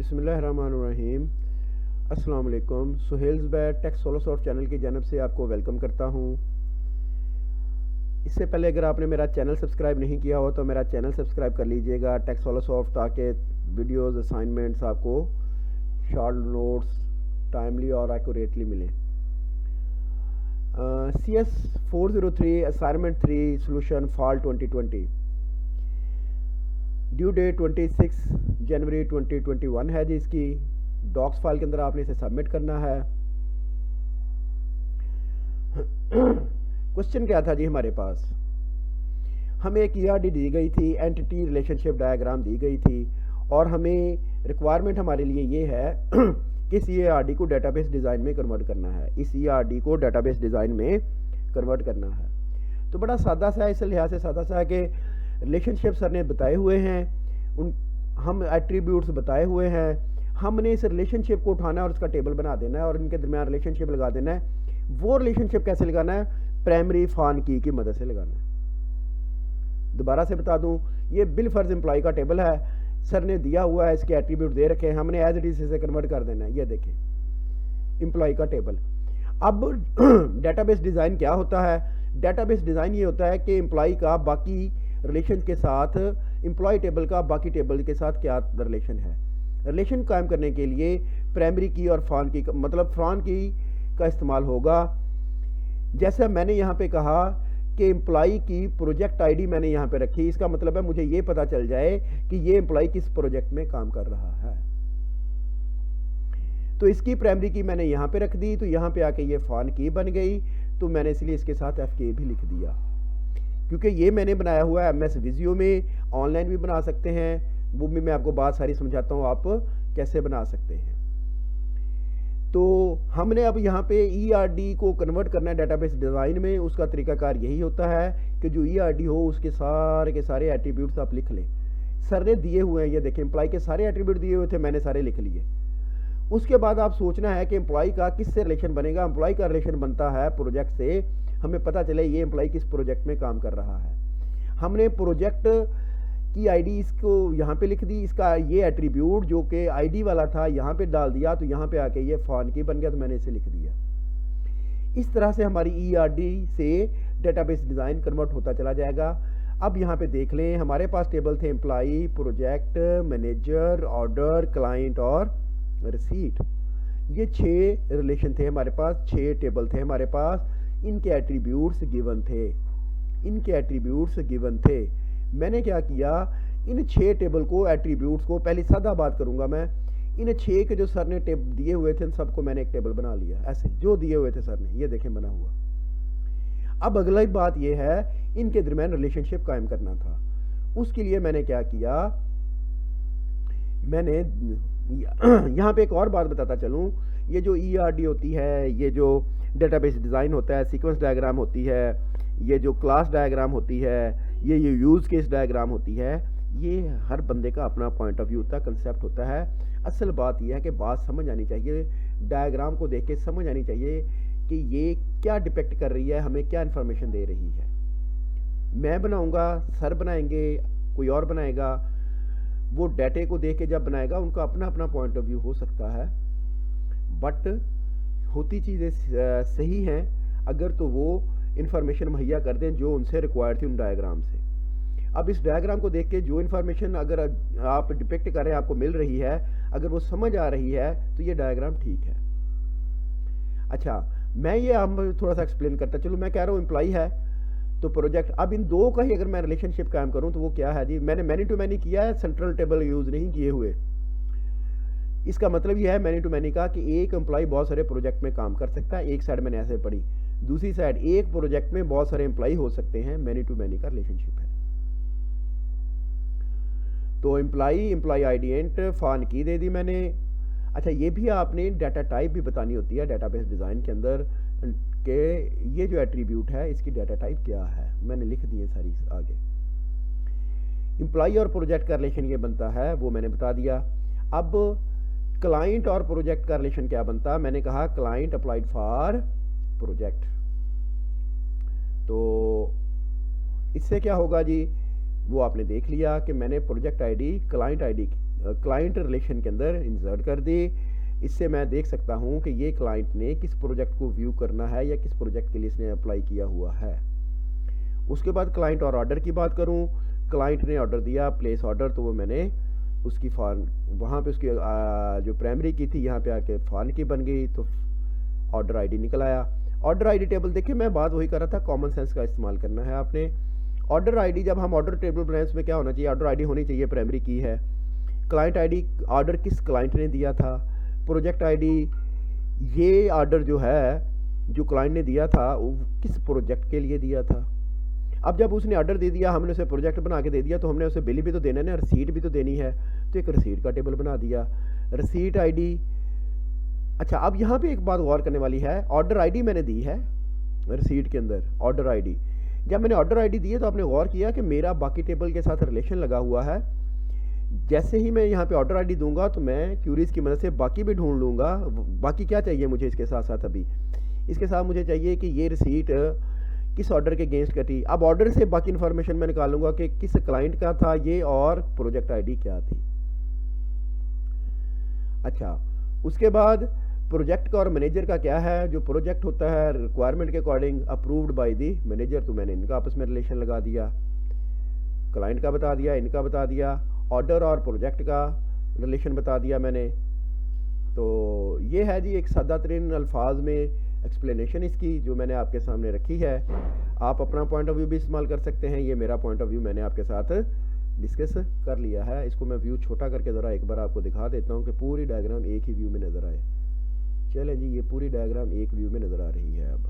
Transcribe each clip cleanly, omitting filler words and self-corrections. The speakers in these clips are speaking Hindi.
बिस्मिल्लाहिर्रहमानिर्रहीम। अस्सलाम वालेकुम। सुहेल्स बैट टेक सोलोसॉफ्ट चैनल की जानब से आपको वेलकम करता हूँ। इससे पहले अगर आपने मेरा चैनल सब्सक्राइब नहीं किया हो तो मेरा चैनल सब्सक्राइब कर लीजिएगा टेक सोलोसॉफ्ट, ताकि वीडियोस असाइनमेंट्स आपको शॉर्ट नोट्स टाइमली और एक्यूरेटली मिलें। CS403 assignment 3 solution fall 2020, due date 26 जनवरी 2021 है जी। इसकी डॉक्स फाइल के अंदर आपने इसे सबमिट करना है। क्वेश्चन क्या था जी हमारे पास? हमें एक ERD दी गई थी, एंटिटी रिलेशनशिप डायग्राम दी गई थी, और हमें रिक्वायरमेंट हमारे लिए ये है कि इस ERD को डेटाबेस डिज़ाइन में कन्वर्ट करना है। इस ERD को डेटाबेस डिज़ाइन में कन्वर्ट करना है। तो बड़ा सादा सा है, इस लिहाज से सादा सा है कि रिलेशनशिप सर ने बताए हुए हैं, उन हम एट्रीब्यूट्स बताए हुए हैं। हमने इस रिलेशनशिप को उठाना है और उसका टेबल बना देना है और इनके दरमियान रिलेशनशिप लगा देना है। वो रिलेशनशिप कैसे लगाना है? प्राइमरी फॉन की मदद से लगाना है। दोबारा से बता दूं, ये बिल फर्ज एम्प्लॉय का टेबल है, सर ने दिया हुआ है, इसके एट्रीब्यूट दे रखे हैं, हमने एज इट इज से कन्वर्ट कर देना है। ये देखें एम्प्लॉय का टेबल। अब डेटाबेस डिज़ाइन क्या होता है? डेटाबेस डिज़ाइन ये होता है कि एम्प्लॉय का बाकी रिलेशन के साथ, एम्प्लॉय टेबल का बाकी टेबल के साथ क्या रिलेशन है। रिलेशन कायम करने के लिए प्राइमरी की और फॉन की, मतलब फॉन की का इस्तेमाल होगा। जैसा मैंने यहाँ पे कहा कि एम्प्लॉय की प्रोजेक्ट आईडी मैंने यहाँ पे रखी, इसका मतलब है मुझे ये पता चल जाए कि ये एम्प्लॉय किस प्रोजेक्ट में काम कर रहा है। तो इसकी प्राइमरी की मैंने यहाँ पे रख दी, तो यहाँ पे आके ये फॉन की बन गई, तो मैंने इसलिए इसके साथ FK भी लिख दिया, क्योंकि ये मैंने बनाया हुआ है MS विजियो में। ऑनलाइन भी बना सकते हैं, वो भी मैं आपको बात सारी समझाता हूँ आप कैसे बना सकते हैं। तो हमने अब यहाँ पे ERD को कन्वर्ट करना है डेटाबेस डिज़ाइन में। उसका तरीकाकार यही होता है कि जो ERD हो उसके सारे के सारे एट्रीब्यूट्स आप लिख लें। सर ने दिए हुए हैं, ये देखें एम्प्लॉय के सारे एट्रीब्यूट दिए हुए थे, मैंने सारे लिख लिए। उसके बाद आप सोचना है कि एम्प्लॉय का किससे रिलेशन बनेगा। एम्प्लॉय का रिलेशन बनता है प्रोजेक्ट से। हमें पता चले ये एम्प्लॉय किस प्रोजेक्ट में काम कर रहा है। हमने प्रोजेक्ट की आईडी इसको यहाँ पे लिख दी, इसका ये एट्रीब्यूट जो कि आईडी वाला था यहाँ पे डाल दिया, तो यहाँ पे आके ये फॉन की बन गया, तो मैंने इसे लिख दिया। इस तरह से हमारी ERD से डेटाबेस डिज़ाइन कन्वर्ट होता चला जाएगा। अब यहाँ पे देख लें, हमारे पास टेबल थे employ, project, manager, order, client और रिसीट। ये 6 रिलेशन थे हमारे पास, 6 टेबल थे हमारे पास। इनके एट्रीब्यूट्स गिवन थे, इनके एट्रीब्यूट्स गिवन थे। मैंने क्या किया, इन 6 टेबल को, एट्रीब्यूट्स को, पहले सादा बात करूंगा मैं, इन 6 के जो सर ने दिए हुए थे, इन सबको मैंने एक टेबल बना लिया, ऐसे जो दिए हुए थे सर ने, ये देखें बना हुआ। अब अगला बात ये है, इनके दरमियान रिलेशनशिप कायम करना था। उसके लिए मैंने क्या किया, मैंने यहाँ पे एक और बात बताता चलूँ। ये जो ERD होती है, ये जो डेटाबेस डिज़ाइन होता है, सीक्वेंस डायग्राम होती है, ये जो क्लास डायग्राम होती है, ये यूज़ केस डायग्राम होती है, ये हर बंदे का अपना पॉइंट ऑफ व्यू होता है, कंसेप्ट होता है। असल बात यह है कि बात समझ आनी चाहिए, डायग्राम को देख के समझ आनी चाहिए कि ये क्या डिपेक्ट कर रही है, हमें क्या इन्फॉर्मेशन दे रही है। मैं बनाऊंगा, सर बनाएंगे, कोई और बनाएगा, वो डाटे को देख के जब बनाएगा उनका अपना अपना पॉइंट ऑफ व्यू हो सकता है, बट होती चीज़ें सही हैं अगर तो वो इन्फॉर्मेशन मुहैया कर दें जो उनसे रिक्वायर्ड थी उन डायग्राम से। अब इस डायग्राम को देख के जो इन्फॉर्मेशन अगर आप डिपेक्ट कर रहे हैं, आपको मिल रही है, अगर वो समझ आ रही है, तो ये डायग्राम ठीक है। अच्छा, मैं ये हम थोड़ा सा एक्सप्लेन करता चलूँ। मैं कह रहा हूँ एम्प्लॉय है तो प्रोजेक्ट, अब इन दो का ही अगर मैं रिलेशनशिप कायम करूँ तो वो क्या है जी, मैंने मैनी टू मैनी किया है, सेंट्रल टेबल यूज़ नहीं किए हुए। इसका मतलब यह है मैनी टू मैनी का कि एक एम्प्लॉय बहुत सारे प्रोजेक्ट में काम कर सकता है। एक साइड मैंने ऐसे पढ़ी, दूसरी साइड एक प्रोजेक्ट में बहुत सारे एम्प्लॉय हो सकते हैं। मैनी टू मैनी का रिलेशनशिप है। तो एम्प्लॉय आइडेंट फॉन की दे दी मैंने। अच्छा, ये भी आपने डाटा टाइप भी बतानी होती है डेटाबेस डिज़ाइन के अंदर कि ये जो एट्रीब्यूट है इसकी डाटा टाइप क्या है, मैंने लिख दी है सारी आगे। एम्प्लॉय और प्रोजेक्ट का रिलेशन ये बनता है, वो मैंने बता दिया। अब क्लाइंट और प्रोजेक्ट का रिलेशन क्या बनता है, मैंने कहा क्लाइंट अप्लाइड फॉर प्रोजेक्ट। तो इससे क्या होगा जी, वो आपने देख लिया कि मैंने project ID client ID client relation के अंदर इंसर्ट कर दी। इससे मैं देख सकता हूँ कि ये क्लाइंट ने किस प्रोजेक्ट को व्यू करना है या किस प्रोजेक्ट के लिए इसने अप्लाई किया हुआ है। उसके बाद क्लाइंट और ऑर्डर की बात करूँ, क्लाइंट ने ऑर्डर दिया प्लेस ऑर्डर, तो वो मैंने उसकी फॉर्म वहाँ पे उसकी जो प्राइमरी की थी यहाँ पे आके फॉर्म की बन गई, तो ऑर्डर आईडी निकल आया। ऑर्डर आईडी टेबल, देखिए मैं बात वही कर रहा था, कॉमन सेंस का इस्तेमाल करना है आपने। ऑर्डर आईडी, जब हम ऑर्डर टेबल बनाए उसमें क्या होना चाहिए, ऑर्डर आईडी होनी चाहिए, प्राइमरी की है। क्लाइंट आईडी, ऑर्डर किस क्लाइंट ने दिया था। प्रोजेक्ट आईडी, ये ऑर्डर जो है जो क्लाइंट ने दिया था वो किस प्रोजेक्ट के लिए दिया था। अब जब उसने ऑर्डर दे दिया, हमने उसे प्रोजेक्ट बना के दे दिया, तो हमने उसे बिल भी तो देना है ना, रसीट भी तो देनी है, तो एक रसीट का टेबल बना दिया। रसीट आईडी, अच्छा अब यहाँ पे एक बात गौर करने वाली है, ऑर्डर आईडी मैंने दी है रसीट के अंदर, ऑर्डर आईडी। जब मैंने ऑर्डर आईडी दी है तो आपने गौर किया कि मेरा बाकी टेबल के साथ रिलेशन लगा हुआ है। जैसे ही मैं यहाँ पे ऑर्डर आईडी दूंगा तो मैं क्यूरीज की मदद से बाकी भी ढूंढ लूँगा। बाकी क्या चाहिए मुझे इसके साथ साथ, अभी इसके साथ मुझे चाहिए कि ये रिसीट किस ऑर्डर के अगेंस्ट कटी। अब ऑर्डर से बाकी इन्फॉर्मेशन मैं निकालूंगा कि किस क्लाइंट का था ये और प्रोजेक्ट आईडी क्या थी। अच्छा, उसके बाद प्रोजेक्ट का और मैनेजर का क्या है। जो प्रोजेक्ट होता है रिक्वायरमेंट के according approved by the manager, तो मैंने इनका आपस में रिलेशन लगा दिया, क्लाइंट का बता दिया, इनका बता दिया, ऑर्डर और प्रोजेक्ट का रिलेशन बता दिया मैंने। तो ये है जी एक सादा तरीन अल्फाज में एक्सप्लेनेशन इसकी जो मैंने आपके सामने रखी है। आप अपना पॉइंट ऑफ व्यू भी इस्तेमाल कर सकते हैं, ये मेरा पॉइंट ऑफ व्यू मैंने आपके साथ डिस्कस कर लिया है। इसको मैं व्यू छोटा करके ज़रा एक बार आपको दिखा देता हूँ कि पूरी डायग्राम एक ही व्यू में नज़र आए। चलें जी, ये पूरी डायग्राम एक व्यू में नज़र आ रही है। अब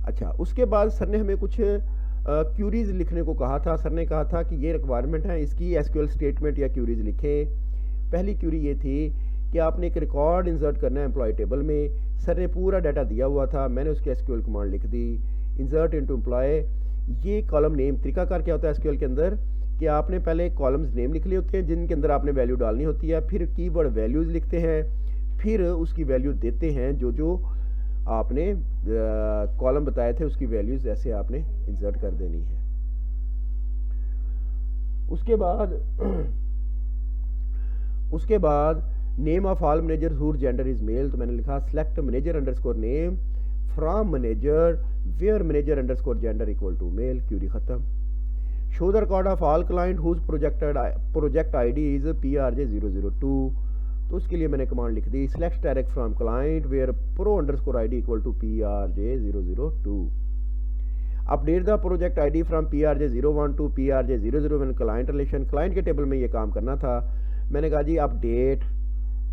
अच्छा, उसके बाद सर ने हमें कुछ क्यूरीज लिखने को कहा था। सर ने कहा था कि ये रिक्वायरमेंट है, इसकी एसक्यूएल स्टेटमेंट या क्यूरीज लिखें। पहली क्यूरी ये थी कि आपने एक रिकॉर्ड इंसर्ट करना है एम्प्लॉय टेबल में। सर ने पूरा डाटा दिया हुआ था, मैंने उसकी एसक्यूएल कमांड लिख दी, इंसर्ट इनटू एम्प्लॉय। ये कॉलम नेम तरीकाकार क्या होता है एसक्यूएल के अंदर कि आपने पहले कॉलम्स नेम लिख लिए होते हैं जिनके अंदर आपने वैल्यू डालनी होती है, फिर कीवर्ड वैल्यूज़ लिखते हैं, फिर उसकी वैल्यू देते हैं जो जो आपने कॉलम बताए थे उसकी वैल्यूज़ ऐसे आपने इंसर्ट कर देनी है। उसके बाद name of all manager whose gender is male, तो मैंने लिखा select manager underscore name from manager where manager underscore gender equal to male. Query खत्म। Show the record of all client whose project ID is PRJ002, तो उसके लिए मैंने कमांड लिख दी select direct from client where pro underscore ID equal to PRJ002। Update the project ID from PRJ01 to PRJ001 client relation. Client के टेबल में ये काम करना था। मैंने कहा जी अपडेट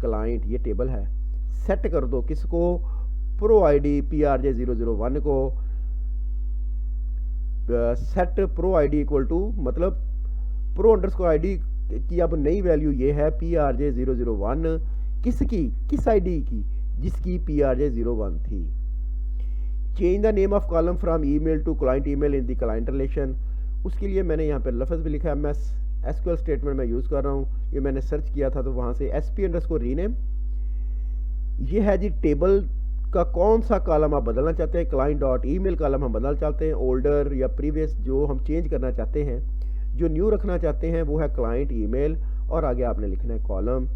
क्लाइंट, ये टेबल है, सेट कर दो किसको, प्रो आईडी PRJ001 को। Set pro ID equal to मतलब प्रो अंडरस्कोर आईडी की अब नई वैल्यू ये है PRJ001 किसकी, किस आईडी की, जिसकी PRJ01 थी। Change the name of column from email to client email in the client relation. उसके लिए मैंने यहाँ पे लफ्ज़ भी लिखा है, मैं एसक्यूएल स्टेटमेंट में यूज़ कर रहा हूँ। ये मैंने सर्च किया था तो वहाँ से SP_रीनेम, ये है जी टेबल का कौन सा कॉलम आप बदलना चाहते हैं। क्लाइंट डॉट ईमेल कॉलम हम बदलना चाहते हैं, ओल्डर या प्रीवियस जो हम चेंज करना चाहते हैं। जो न्यू रखना चाहते हैं वो है क्लाइंट ईमेल, और आगे आपने लिखना है कॉलम।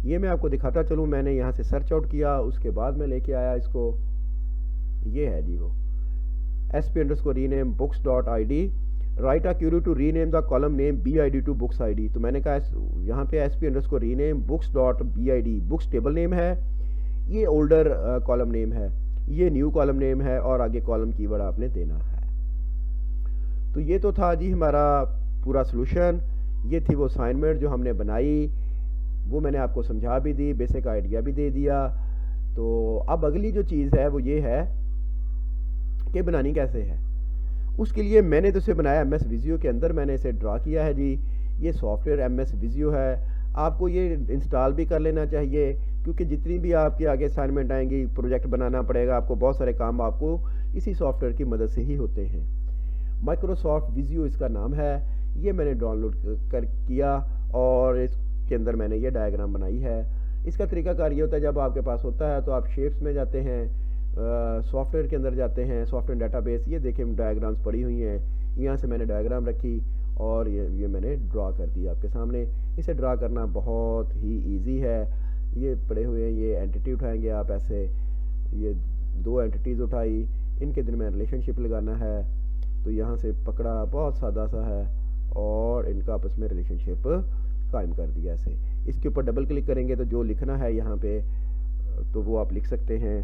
ये मैं आपको दिखाता चलूँ, मैंने यहाँ से सर्च आउट किया, उसके बाद मैं लेके आया इसको। ये है जी वो SP rename books dot ID, right a query to rename the column name BID to books ID। तो मैंने कहा यहाँ पे SP rename books dot BID, books table name है, ये ओल्डर कॉलम नेम है, ये न्यू कॉलम नेम है, और आगे कॉलम कीवर्ड आपने देना है। तो ये तो था जी हमारा पूरा सॉल्यूशन। ये थी वो असाइनमेंट जो हमने बनाई, वो मैंने आपको समझा भी दी, बेसिक आइडिया भी दे दिया। तो अब अगली जो चीज़ है वो ये है कि बनानी कैसे है। उसके लिए मैंने तो इसे बनाया MS विजियो के अंदर, मैंने इसे ड्रा किया है जी। ये सॉफ्टवेयर MS विजियो है, आपको ये इंस्टॉल भी कर लेना चाहिए क्योंकि जितनी भी आपके आगे असाइनमेंट आएंगी, प्रोजेक्ट बनाना पड़ेगा आपको, बहुत सारे काम आपको इसी सॉफ्टवेयर की मदद से ही होते हैं। माइक्रोसॉफ्ट विजियो इसका नाम है। ये मैंने डाउनलोड कर किया और इसके अंदर मैंने ये डायग्राम बनाई है। इसका तरीकाकार ये होता है, जब आपके पास होता है तो आप शेप्स में जाते हैं, सॉफ्टवेयर के अंदर जाते हैं, सॉफ्टवेयर डेटाबेस, ये देखें डायग्राम्स पड़ी हुई हैं, यहाँ से मैंने डायग्राम रखी और ये मैंने ड्रा कर दिया आपके सामने। इसे ड्रा करना बहुत ही इजी है। ये पड़े हुए हैं, ये एंटिटी उठाएंगे आप ऐसे, ये 2 एंटिटीज़ उठाई, इनके दिन में रिलेशनशिप लगाना है, तो यहाँ से पकड़ा, बहुत सादा सा है, और इनका आपस में रिलेशनशिप कायम कर दिया ऐसे। इसके ऊपर डबल क्लिक करेंगे तो जो लिखना है यहाँ पे तो वो आप लिख सकते हैं।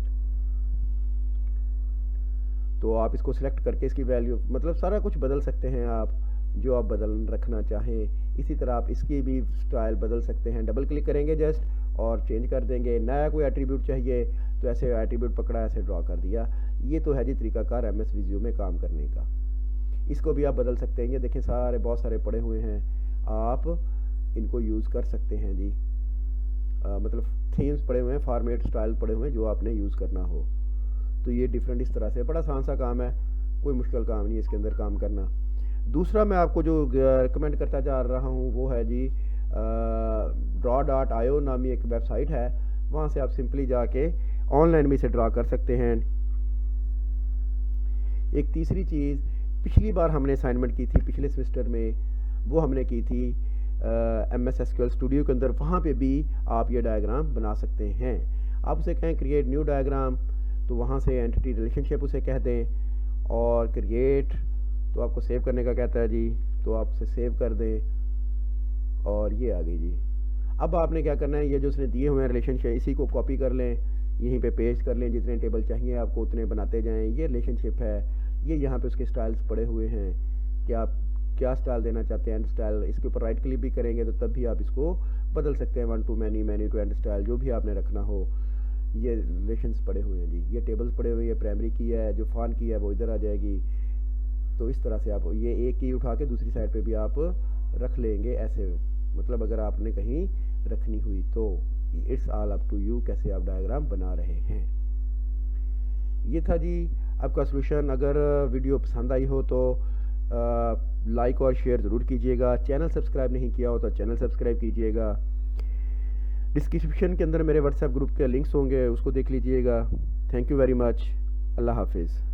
तो आप इसको सिलेक्ट करके इसकी वैल्यू, मतलब सारा कुछ बदल सकते हैं आप, जो आप बदल रखना चाहें। इसी तरह आप इसकी भी स्टाइल बदल सकते हैं, डबल क्लिक करेंगे जस्ट और चेंज कर देंगे। नया कोई एट्रीब्यूट चाहिए तो ऐसे एट्रीब्यूट पकड़ा, ऐसे ड्रॉ कर दिया। ये तो है जी तरीकाकार MS विजियो में काम करने का। इसको भी आप बदल सकते हैं, ये देखें सारे बहुत सारे पड़े हुए हैं, आप इनको यूज़ कर सकते हैं जी। मतलब थीम्स पड़े हुए हैं, फॉर्मेट स्टाइल पड़े हुए हैं, जो आपने यूज़ करना हो। तो ये डिफरेंट इस तरह से, बड़ा आसान सा काम है, कोई मुश्किल काम नहीं है इसके अंदर काम करना। दूसरा मैं आपको जो रिकमेंड करता जा रहा हूँ वो है जी draw.io नामी एक वेबसाइट है, वहाँ से आप सिंपली जाके ऑनलाइन भी इसे ड्रा कर सकते हैं। एक तीसरी चीज़, पिछली बार हमने असाइनमेंट की थी पिछले सेमेस्टर में, वो हमने की थी MS SQL स्टूडियो के अंदर, वहाँ पे भी आप ये डायग्राम बना सकते हैं। आप उसे कहें क्रिएट न्यू डायग्राम, तो वहाँ से एंटिटी रिलेशनशिप उसे कह दें, और क्रिएट तो आपको सेव करने का कहता है जी, तो आप उसे सेव कर दें, और ये आ गई जी। अब आपने क्या करना है, ये जो उसने दिए हुए हैं रिलेशनशिप, इसी को कॉपी कर लें, यहीं पे पेस्ट कर लें, जितने टेबल चाहिए आपको उतने बनाते जाएं। ये रिलेशनशिप है, ये यहाँ पे उसके स्टाइल्स पड़े हुए हैं कि आप क्या स्टाइल देना चाहते हैं, एंड स्टाइल। इसके ऊपर राइट क्लिक भी करेंगे तो तब भी आप इसको बदल सकते हैं, 1 to many, many to end style, जो भी आपने रखना हो। ये रिलेशंस पड़े हुए हैं जी, ये टेबल्स पड़े हुए हैं, ये प्राइमरी की है, जो फॉन की है वो इधर आ जाएगी। तो इस तरह से आप ये एक की उठा के दूसरी साइड पे भी आप रख लेंगे ऐसे, मतलब अगर आपने कहीं रखनी हुई तो। It's all up to you कैसे आप डायग्राम बना रहे हैं। ये था जी आपका सॉल्यूशन। अगर वीडियो पसंद आई हो तो लाइक और शेयर ज़रूर कीजिएगा। चैनल सब्सक्राइब नहीं किया हो तो चैनल सब्सक्राइब कीजिएगा। डिस्क्रिप्शन के अंदर मेरे व्हाट्सएप ग्रुप के लिंक्स होंगे, उसको देख लीजिएगा। Thank you very much. अल्लाह हाफिज़।